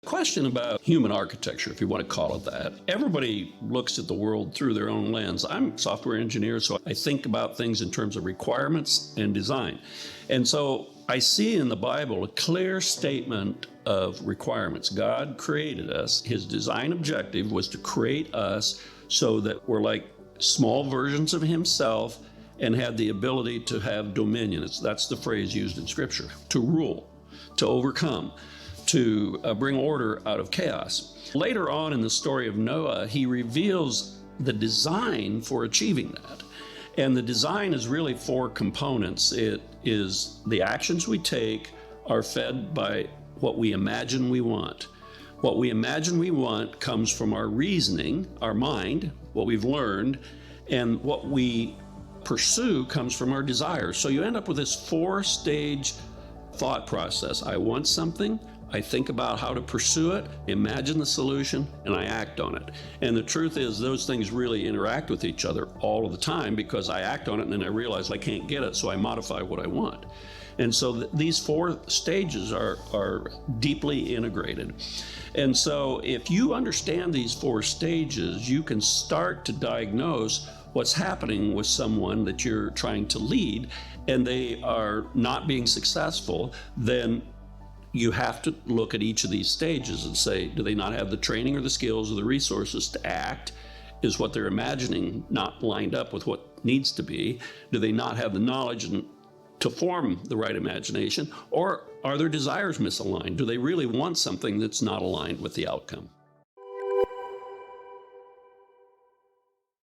Question about human architecture, if you want to call it that. Everybody looks at the world through their own lens. I'm a software engineer, so I think about things in terms of requirements and design. And so I see in the Bible a clear statement of requirements. God created us. His design objective was to create us so that we're like small versions of himself and had the ability to have dominion. That's the phrase used in Scripture, to rule, to overcome, to bring order out of chaos. Later on in the story of Noah, he reveals the design for achieving that. And the design is really four components. It is the actions we take are fed by what we imagine we want. What we imagine we want comes from our reasoning, our mind, what we've learned, and what we pursue comes from our desires. So you end up with this four-stage thought process. I want something, I think about how to pursue it, imagine the solution, and I act on it. And the truth is those things really interact with each other all of the time because I act on it and then I realize I can't get it, so I modify what I want. And so these four stages are deeply integrated. And so if you understand these four stages, you can start to diagnose what's happening with someone that you're trying to lead and they are not being successful. Then you have to look at each of these stages and say, do they not have the training or the skills or the resources to act? Is what they're imagining not lined up with what needs to be? Do they not have the knowledge to form the right imagination? Or are their desires misaligned? Do they really want something that's not aligned with the outcome?